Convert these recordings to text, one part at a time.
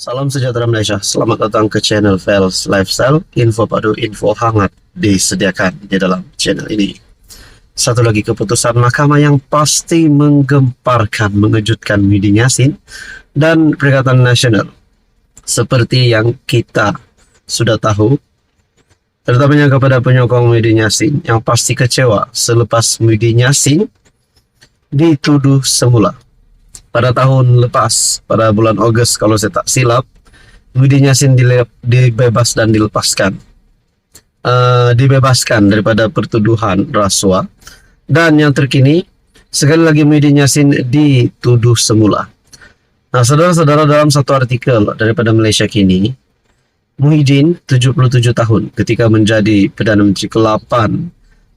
Salam sejahtera Malaysia. Selamat datang ke channel Fels Lifestyle. Info padu, info hangat disediakan di dalam channel ini. Satu lagi keputusan mahkamah yang pasti menggemparkan, mengejutkan Muhyiddin Yassin dan Perikatan Nasional. Seperti yang kita sudah tahu, terutamanya kepada penyokong Muhyiddin Yassin yang pasti kecewa selepas Muhyiddin Yassin dituduh semula. Pada tahun lepas, pada bulan Ogos kalau saya tak silap, Muhyiddin Yassin dibebas dan dilepaskan. Dibebaskan daripada pertuduhan rasuah. Dan yang terkini, sekali lagi Muhyiddin Yassin dituduh semula. Nah, saudara-saudara, dalam satu artikel daripada Malaysia Kini, Muhyiddin, 77 tahun, ketika menjadi Perdana Menteri ke-8,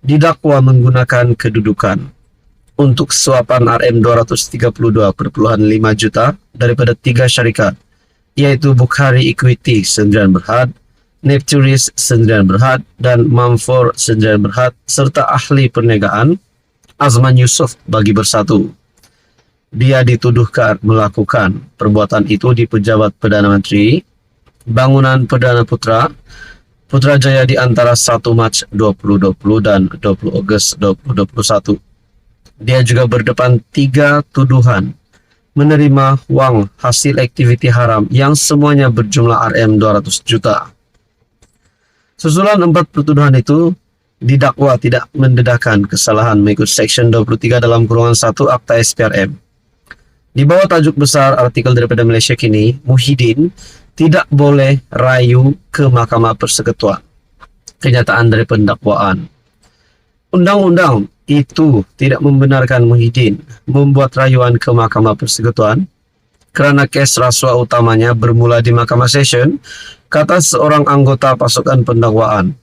didakwa menggunakan kedudukan untuk suapan RM232.5 juta daripada 3 syarikat, iaitu Bukhari Equity Sdn Bhd, Nepturis Sdn Bhd dan Mamfor Sdn Bhd, serta ahli perniagaan Azman Yusof bagi Bersatu. Dia dituduhkan melakukan perbuatan itu di Pejabat Perdana Menteri, Bangunan Perdana Putrajaya di antara 1 Mac 2020 dan 20 Ogos 2021. Dia juga berdepan 3 tuduhan menerima wang hasil aktiviti haram yang semuanya berjumlah RM200 juta. Susulan 4 pertuduhan itu, didakwa tidak mendedahkan kesalahan mengikut Seksyen 23 dalam kurungan 1 Akta SPRM. Di bawah tajuk besar artikel daripada Malaysia Kini, Muhyiddin tidak boleh rayu ke Mahkamah Persekutuan. Kenyataan dari pendakwaan. Undang-undang itu tidak membenarkan Muhyiddin membuat rayuan ke Mahkamah Persekutuan kerana kes rasuah utamanya bermula di Mahkamah Session, kata seorang anggota pasukan pendakwaan.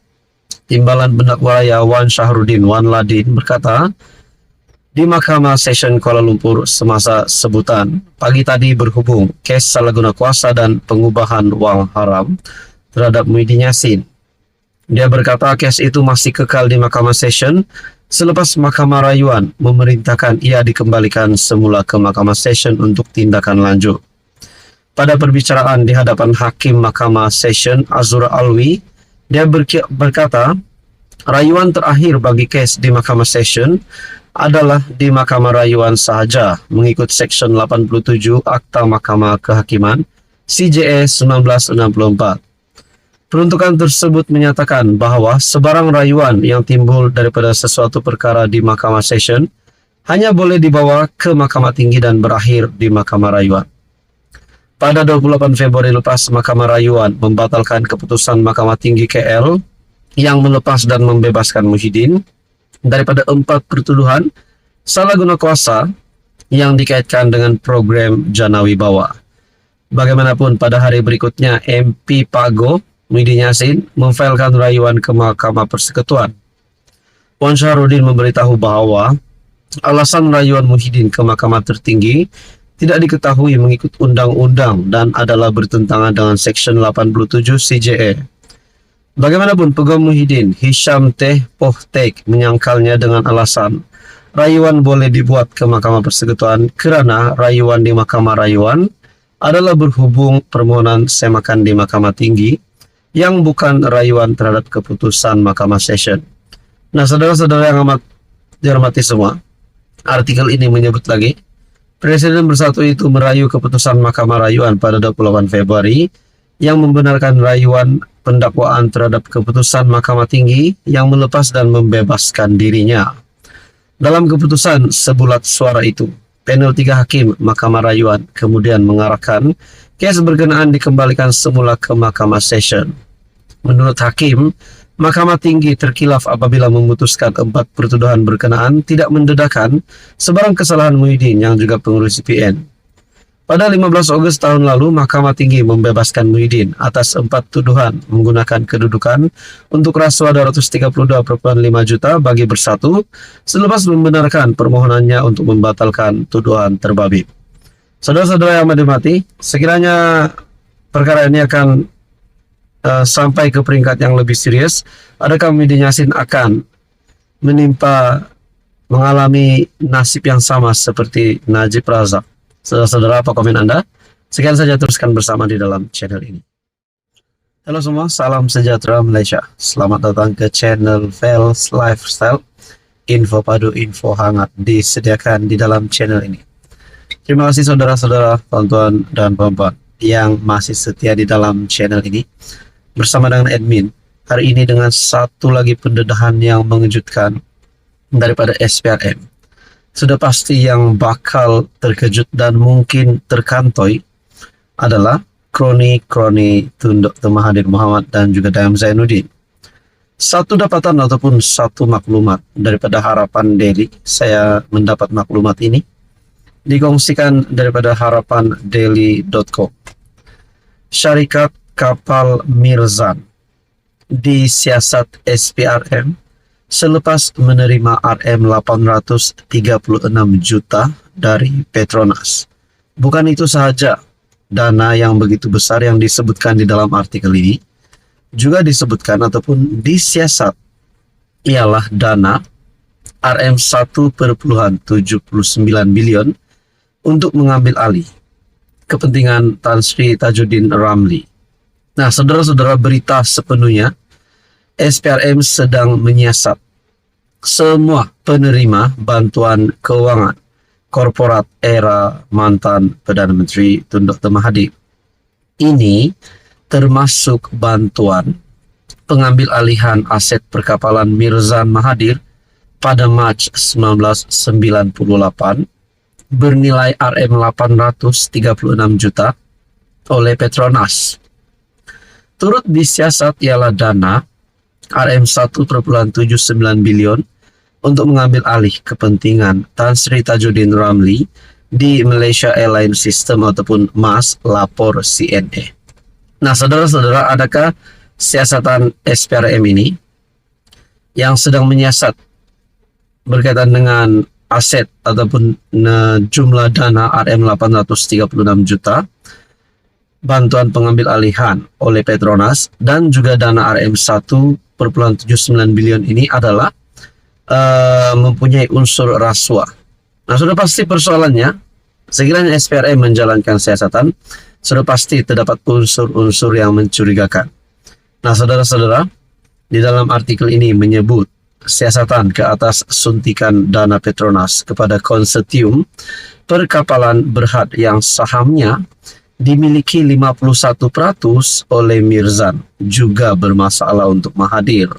Timbalan pendakwa raya Wan Shahruddin Wan Ladin berkata, di Mahkamah Session Kuala Lumpur semasa sebutan pagi tadi berhubung kes salah guna kuasa dan pengubahan wang haram terhadap Muhyiddin Yassin. Dia berkata kes itu masih kekal di Mahkamah Session selepas Mahkamah Rayuan memerintahkan ia dikembalikan semula ke Mahkamah Session untuk tindakan lanjut. Pada perbicaraan di hadapan Hakim Mahkamah Session Azura Alwi, dia berkata, rayuan terakhir bagi kes di Mahkamah Session adalah di Mahkamah Rayuan sahaja mengikut Seksyen 87 Akta Mahkamah Kehakiman CJA 1964. Peruntukan tersebut menyatakan bahawa sebarang rayuan yang timbul daripada sesuatu perkara di Mahkamah Session hanya boleh dibawa ke Mahkamah Tinggi dan berakhir di Mahkamah Rayuan. Pada 28 Februari lepas, Mahkamah Rayuan membatalkan keputusan Mahkamah Tinggi KL yang melepas dan membebaskan Muhyiddin daripada 4 pertuduhan salah guna kuasa yang dikaitkan dengan program Jana Wibawa. Bagaimanapun, pada hari berikutnya MP Pago Muhyiddin Yassin memfailkan rayuan ke Mahkamah Persekutuan. Wan Shahruddin memberitahu bahawa alasan rayuan Muhyiddin ke Mahkamah Tertinggi tidak diketahui mengikut undang-undang dan adalah bertentangan dengan Seksyen 87 CJA. Bagaimanapun, peguam Muhyiddin, Hisham Teh Pohtek, menyangkalnya dengan alasan rayuan boleh dibuat ke Mahkamah Persekutuan kerana rayuan di Mahkamah Rayuan adalah berhubung permohonan semakan di Mahkamah Tinggi yang bukan rayuan terhadap keputusan Mahkamah Session. Nah, saudara-saudara yang amat dihormati semua, artikel ini menyebut lagi, Presiden Bersatu itu merayu keputusan Mahkamah Rayuan pada 28 Februari yang membenarkan rayuan pendakwaan terhadap keputusan Mahkamah Tinggi yang melepas dan membebaskan dirinya. Dalam keputusan sebulat suara itu, panel 3 hakim Mahkamah Rayuan kemudian mengarahkan kes berkenaan dikembalikan semula ke Mahkamah Session. Menurut hakim, Mahkamah Tinggi terkilaf apabila memutuskan 4 pertuduhan berkenaan tidak mendedahkan sebarang kesalahan Muhyiddin yang juga pengurus CPN. Pada 15 Ogos tahun lalu, Mahkamah Tinggi membebaskan Muhyiddin atas 4 tuduhan menggunakan kedudukan untuk rasuah 232.5 juta bagi Bersatu selepas membenarkan permohonannya untuk membatalkan tuduhan terbabit. Saudara-saudara yang menikmati, sekiranya perkara ini akan sampai ke peringkat yang lebih serius, adakah Muhyiddin Yassin akan mengalami nasib yang sama seperti Najib Razak? Saudara-saudara, apa komen Anda? Sekian saja, teruskan bersama di dalam channel ini. Halo semua, salam sejahtera Malaysia. Selamat datang ke channel Vels Lifestyle. Info padu, info hangat disediakan di dalam channel ini. Terima kasih saudara-saudara, tuan-tuan dan puan-puan yang masih setia di dalam channel ini. Bersama dengan admin, hari ini dengan satu lagi pendedahan yang mengejutkan daripada SPRM. Sudah pasti yang bakal terkejut dan mungkin terkantoi adalah kroni Tun Dr. Mahathir Mohamad dan juga Dayang Zainuddin. Satu dapatan ataupun satu maklumat daripada Harapan Daily, saya mendapat maklumat ini dikongsikan daripada harapandaily.com. Syarikat kapal Mirzan disiasat SPRM selepas menerima RM 836 juta dari Petronas. Bukan itu sahaja, dana yang begitu besar yang disebutkan di dalam artikel ini juga disebutkan ataupun disiasat ialah dana RM 1,79 bilion untuk mengambil alih kepentingan Tan Sri Tajuddin Ramli. Nah, saudara-saudara, berita sepenuhnya SPRM sedang menyiasat semua penerima bantuan keuangan korporat era mantan Perdana Menteri Tun Dr. Mahathir. Ini termasuk bantuan pengambil alihan aset perkapalan Mirzan Mahathir pada Mac 1998 bernilai RM 836 juta oleh Petronas. Turut disiasat ialah dana RM 1,79 bilion untuk mengambil alih kepentingan Tan Sri Tajuddin Ramli di Malaysia Airline System ataupun MAS, lapor CNA. Nah, saudara-saudara, adakah siasatan SPRM ini yang sedang menyiasat berkaitan dengan aset ataupun jumlah dana RM 836 juta bantuan pengambil alihan oleh Petronas dan juga dana RM 1,79 bilion ini adalah mempunyai unsur rasuah. Nah, sudah pasti persoalannya, sekiranya SPRM menjalankan siasatan, sudah pasti terdapat unsur-unsur yang mencurigakan. Nah, saudara-saudara, di dalam artikel ini menyebut siasatan ke atas suntikan dana Petronas kepada konsortium perkapalan Berhad yang sahamnya dimiliki 51% oleh Mirzan juga bermasalah untuk Mahathir.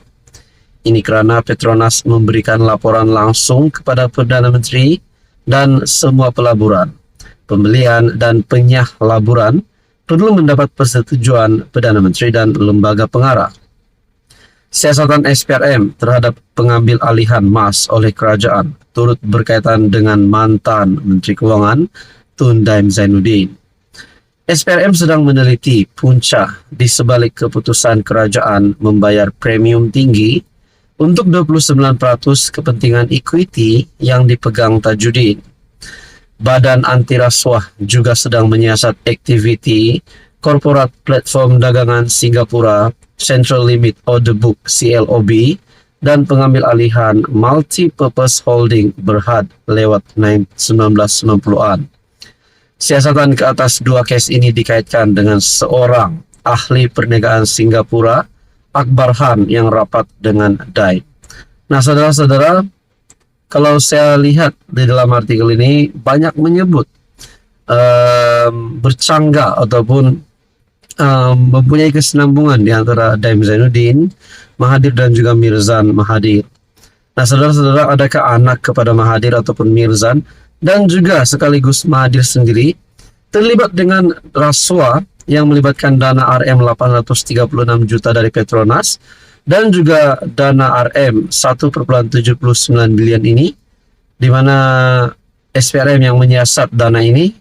Ini kerana Petronas memberikan laporan langsung kepada Perdana Menteri dan semua pelaburan. Pembelian dan penyah laburan perlu mendapat persetujuan Perdana Menteri dan lembaga pengarah. Siasatan SPRM terhadap pengambil alihan MAS oleh kerajaan turut berkaitan dengan mantan Menteri Kewangan Tun Dayang Zainuddin. SPRM sedang meneliti punca di sebalik keputusan kerajaan membayar premium tinggi untuk 29% kepentingan equity yang dipegang Tajuddin. Badan Anti Rasuah juga sedang menyiasat aktiviti korporat platform dagangan Singapura Central Limit Order Book CLOB dan pengambil alihan Multi-Purpose Holding Berhad lewat 1990-an. Siasatan ke atas dua kes ini dikaitkan dengan seorang ahli perniagaan Singapura, Akbar Han, yang rapat dengan DAI. Nah, saudara-saudara, kalau saya lihat di dalam artikel ini banyak menyebut bercanggah ataupun mempunyai kesinambungan di antara Dayang Zainuddin Mahathir dan juga Mirzan Mahathir. Nah, saudara-saudara, adakah anak kepada Mahathir ataupun Mirzan dan juga sekaligus Mahathir sendiri terlibat dengan rasuah yang melibatkan dana RM 836 juta dari Petronas dan juga dana RM 1,79 bilion ini, di mana SPRM yang menyiasat dana ini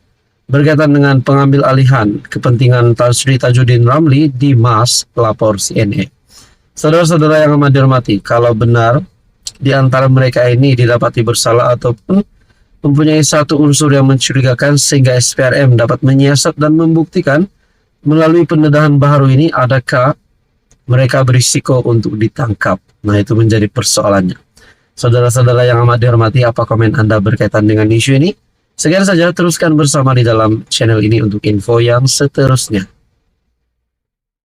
berkaitan dengan pengambil alihan kepentingan Tan Sri Tajuddin Ramli di MAS, lapor CNA. Saudara-saudara yang amat dihormati, kalau benar di antara mereka ini didapati bersalah ataupun mempunyai satu unsur yang mencurigakan sehingga SPRM dapat menyiasat dan membuktikan melalui pendedahan baru ini, adakah mereka berisiko untuk ditangkap? Nah, itu menjadi persoalannya. Saudara-saudara yang amat dihormati, apa komen Anda berkaitan dengan isu ini? Sekian saja, teruskan bersama di dalam channel ini untuk info yang seterusnya.